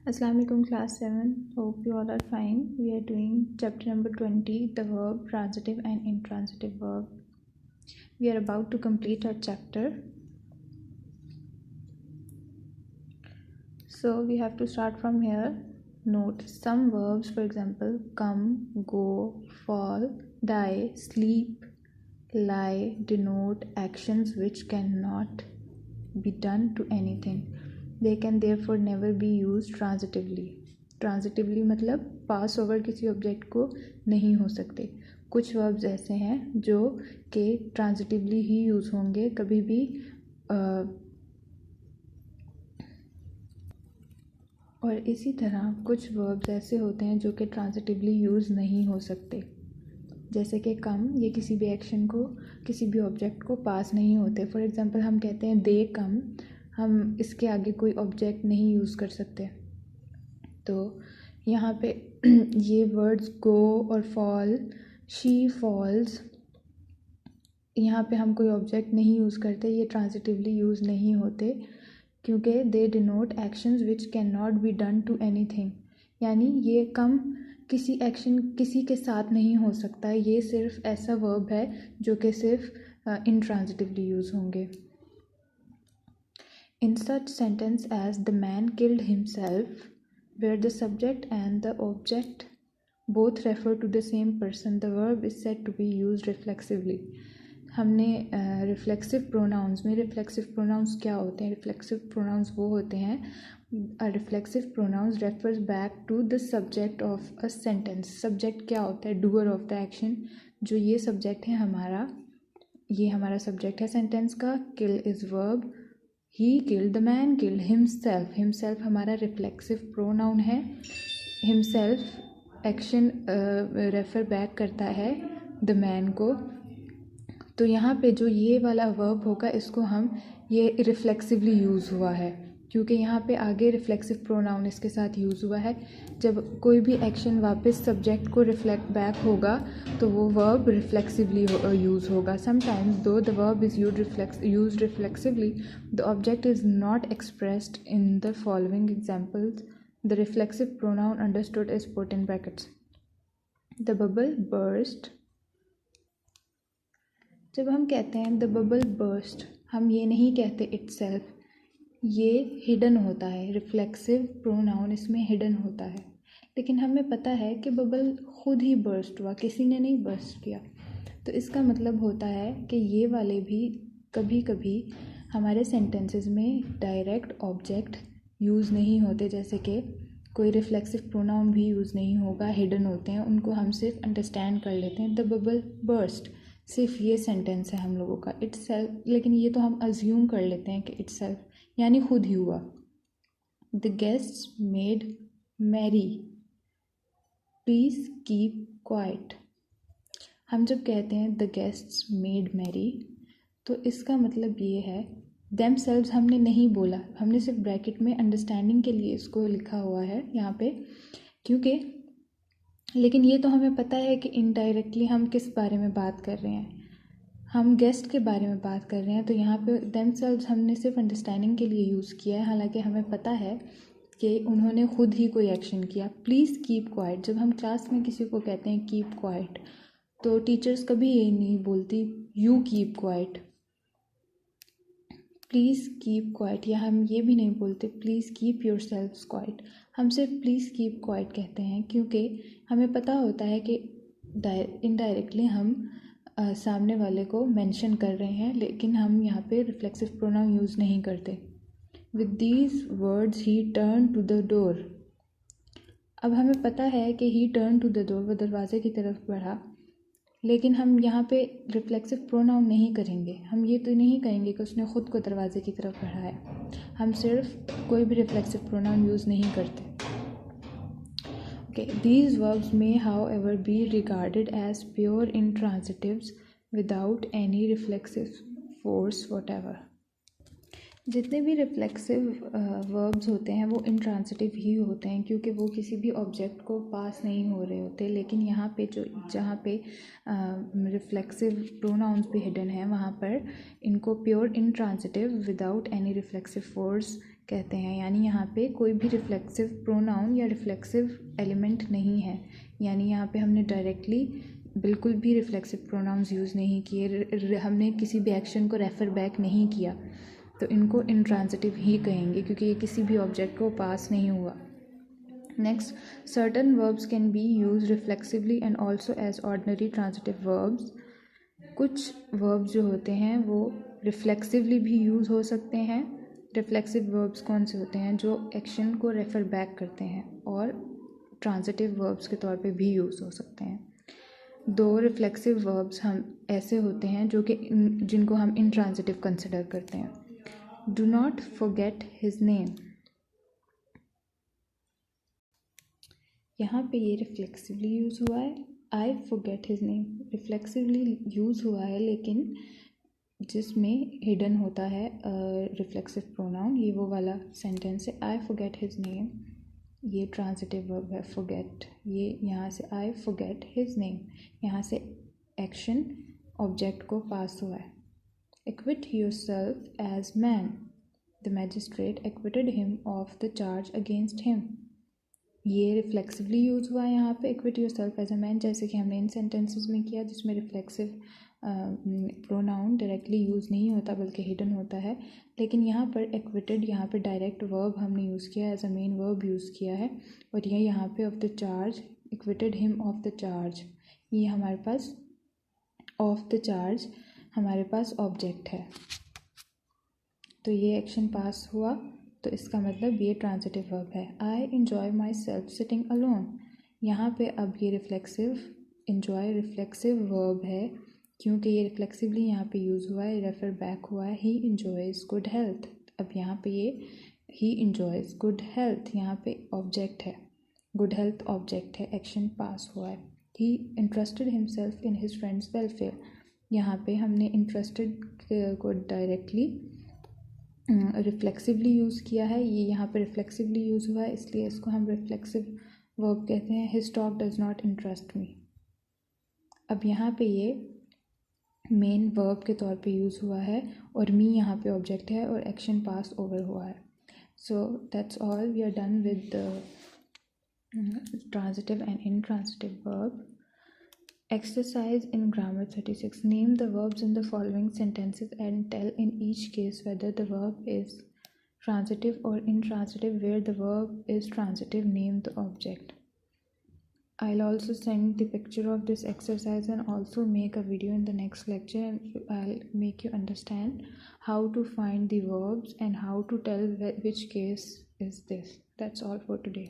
Assalamu alaikum class 7. Hope you all are fine. We are doing chapter number 20, the verb, transitive and intransitive verb. We are about to complete our chapter. So we have to start from here. Note some verbs, for example, come, go, fall, die, sleep, lie, denote actions which cannot be done to anything. They can therefore never be used transitively. Transitively मतलब पास over किसी object को नहीं हो सकते. कुछ verbs ऐसे हैं जो कि ट्रांजिटिवली ही यूज़ होंगे, कभी भी और इसी तरह कुछ वर्ब्स ऐसे होते हैं जो कि ट्रांजिटिवली यूज़ नहीं हो सकते. जैसे कि कम, ये किसी भी एक्शन को, किसी भी ऑब्जेक्ट को पास नहीं होते. फॉर एग्जांपल हम कहते हैं दे कम, हम इसके आगे कोई ऑब्जेक्ट नहीं यूज़ कर सकते. तो यहाँ पे ये वर्ड्स गो और फॉल, शी फॉल्स, यहाँ पे हम कोई ऑब्जेक्ट नहीं यूज़ करते, ये ट्रांजिटिवली यूज़ नहीं होते क्योंकि they denote actions which can not be done to anything. यानी ये कम किसी एक्शन किसी के साथ नहीं हो सकता. ये सिर्फ ऐसा वर्ब है जो कि सिर्फ इंट्रांजिटिवली यूज़ होंगे. In such sentence as the man killed himself, where the subject and the object both refer to the same person, the verb is said to be used reflexively. हमने reflexive pronouns में, reflexive pronouns क्या होते हैं? Reflexive pronouns वो होते हैं, reflexive pronouns refers back to the subject of a sentence. Subject क्या होता है? Doer of the action. जो ये सब्जेक्ट है हमारा, ये हमारा सब्जेक्ट है सेंटेंस का. Kill is verb, he killed, the man killed himself. Himself हमारा रिफ्लेक्सिव प्रोनाउन है. हिमसेल्फ एक्शन रेफर बैक करता है द मैन को. तो यहाँ पे जो ये वाला वर्ब होगा, इसको हम, ये रिफ्लेक्सिवली यूज़ हुआ है क्योंकि यहाँ पे आगे रिफ्लेक्सिव प्रोनाउन इसके साथ यूज़ हुआ है. जब कोई भी एक्शन वापस सब्जेक्ट को रिफ्लेक्ट बैक होगा तो वो वर्ब रिफ्लेक्सिवली यूज़ होगा. Sometimes though the verb is used reflexively, the object is not expressed in the following examples. The reflexive pronoun understood is put in brackets. The bubble burst. जब हम कहते हैं the bubble burst, हम ये नहीं कहते itself, ये hidden होता है. रिफ्लेक्सिव प्रोनाउन इसमें हिडन होता है. लेकिन हमें पता है कि बबल खुद ही बर्स्ट हुआ, किसी ने नहीं बर्स्ट किया. तो इसका मतलब होता है कि ये वाले भी कभी कभी हमारे सेंटेंसेस में डायरेक्ट ऑब्जेक्ट यूज़ नहीं होते. जैसे कि कोई रिफ्लेक्सिव प्रोनाउन भी यूज़ नहीं होगा, हिडन होते हैं, उनको हम सिर्फ अंडरस्टैंड कर लेते हैं. द बबल बर्स्ट सिर्फ ये सेंटेंस है हम लोगों का. इटसेल्फ, लेकिन ये तो हम अज्यूम कर लेते हैं कि इटसेल्फ यानी खुद ही हुआ. The guests made Mary, please keep quiet. हम जब कहते हैं द गेस्ट्स मेड मैरी, तो इसका मतलब ये है देमसेल्व्स हमने नहीं बोला, हमने सिर्फ ब्रैकेट में अंडरस्टैंडिंग के लिए इसको लिखा हुआ है यहाँ पे, क्योंकि लेकिन ये तो हमें पता है कि इनडायरेक्टली हम किस बारे में बात कर रहे हैं. हम गेस्ट के बारे में बात कर रहे हैं. तो यहाँ पे देमसेल्व्स हमने सिर्फ अंडरस्टैंडिंग के लिए यूज़ किया है, हालांकि हमें पता है कि उन्होंने खुद ही कोई एक्शन किया. प्लीज़ कीप क्वाइट, जब हम क्लास में किसी को कहते हैं कीप क्वाइट, तो टीचर्स कभी ये नहीं बोलती you keep quiet, please keep quite, या हम ये भी नहीं बोलते please keep your self quite. हम सिर्फ प्लीज़ कीप क्वाइट कहते हैं क्योंकि हमें पता होता है कि इनडायरेक्टली हम सामने वाले को मेंशन कर रहे हैं, लेकिन हम यहाँ पे रिफ्लेक्सिव प्रोनाउन यूज़ नहीं करते. With these words he turn to the door. अब हमें पता है कि he turn to the door, वो दरवाजे की तरफ बढ़ा, लेकिन हम यहाँ पे रिफ्लेक्सिव प्रोनाउन नहीं करेंगे. हम ये तो नहीं कहेंगे कि उसने ख़ुद को दरवाजे की तरफ बढ़ाया. हम सिर्फ कोई भी रिफ्लेक्सिव प्रोनाउन यूज़ नहीं करते. Okay, these verbs may however be regarded as pure intransitives without any reflexive force whatever. जितने भी रिफ्लेक्सिव वर्ब्स होते हैं वो इंट्रांसिटिव ही होते हैं क्योंकि वो किसी भी ऑब्जेक्ट को पास नहीं हो रहे होते. लेकिन यहाँ पे जहाँ पे रिफ्लेक्सिव प्रोनाउंस भी हिडन है, वहाँ पर इनको pure intransitive without any reflexive force कहते हैं, यानी यहाँ पे कोई भी रिफ्लेक्सिव प्रोनाउन या रिफ्लेक्सिव एलिमेंट नहीं है। यानी यहाँ पे हमने डायरेक्टली बिल्कुल भी रिफ्लेक्सिव प्रोनाउंस यूज़ नहीं किए, हमने किसी भी एक्शन को रेफ़र बैक नहीं किया, तो इनको इंट्रांजिटिव ही कहेंगे क्योंकि ये किसी भी ऑब्जेक्ट को पास नहीं हुआ। Next, certain verbs can be use reflexively and also as ordinary transitive verbs. कुछ वर्ब्स जो होते हैं वो रिफ्लेक्सिवली भी यूज़ हो सकते हैं। रिफ्लेक्सिव वर्ब्स कौन से होते हैं? जो एक्शन को रेफ़र बैक करते हैं और ट्रांजिटिव वर्ब्स के तौर पे भी यूज़ हो सकते हैं। दो रिफ्लेक्सिव वर्ब्स हम ऐसे होते हैं जिनको हम इंट्रांजिटिव कंसिडर करते हैं। Do not forget his name, यहाँ पे ये रिफ्लेक्सिवली यूज़ हुआ है। I forget his name reflexively use हुआ है, लेकिन जिसमें हिडन होता है रिफ्लेक्सिव प्रोनाउन, ये वो वाला सेंटेंस है। आई फॉरगेट हिज नेम, ये ट्रांजिटिव वर्ब है फॉरगेट। ये यहाँ से आई फॉरगेट हिज नेम, यहाँ से एक्शन ऑब्जेक्ट को पास हुआ है। Acquit yourself as man, the magistrate acquitted him of the charge against him, ये रिफ्लेक्सिवली यूज़ हुआ है यहाँ पे। Acquit yourself as a man, जैसे कि हमने इन सेंटेंसेस में किया जिसमें रिफ्लेक्सिव प्रोनाउन डायरेक्टली यूज़ नहीं होता बल्कि हिडन होता है। लेकिन यहाँ पर एक्विटेड, यहाँ पे डायरेक्ट वर्ब हमने यूज़ किया है, as a main verb use किया है। और ये यहाँ पे of the charge, acquitted him of the charge, ये हमारे पास ऑफ द चार्ज हमारे पास ऑब्जेक्ट है, तो ये एक्शन पास हुआ, तो इसका मतलब ये ट्रांजिटिव वर्ब है। I enjoy my self sitting alone, यहाँ पे अब ये रिफ्लेक्सिव इन्जॉय रिफ्लेक्सिव वर्ब है क्योंकि ये रिफ्लेक्सिवली यहाँ पे यूज़ हुआ है, रेफर बैक हुआ है। ही इन्जॉयज़ गुड हेल्थ, अब यहाँ पे ये ही इन्जॉयज़ गुड हेल्थ, यहाँ पे ऑब्जेक्ट है, गुड हेल्थ ऑब्जेक्ट है, एक्शन पास हुआ है। He interested himself in his friend's welfare, यहाँ पे हमने इंटरेस्टेड को डायरेक्टली रिफ्लेक्सिवली यूज़ किया है, ये यहाँ पे रिफ्लेक्सिवली यूज़ हुआ है, इसलिए इसको हम रिफ्लेक्सिव वर्ब कहते हैं। His talk does not interest me, अब यहाँ पे ये मेन वर्ब के तौर पे यूज़ हुआ है और मी यहाँ पे ऑब्जेक्ट है और एक्शन पास ओवर हुआ है। So that's all, we are done with the transitive and intransitive verb. Exercise in grammar 36. Name the verbs in the following sentences and tell in each case whether the verb is transitive or intransitive. Where the verb is transitive, name the object. I'll also send the picture of this exercise and also make a video in the next lecture, and I'll make you understand how to find the verbs and how to tell which case is this. That's all for today.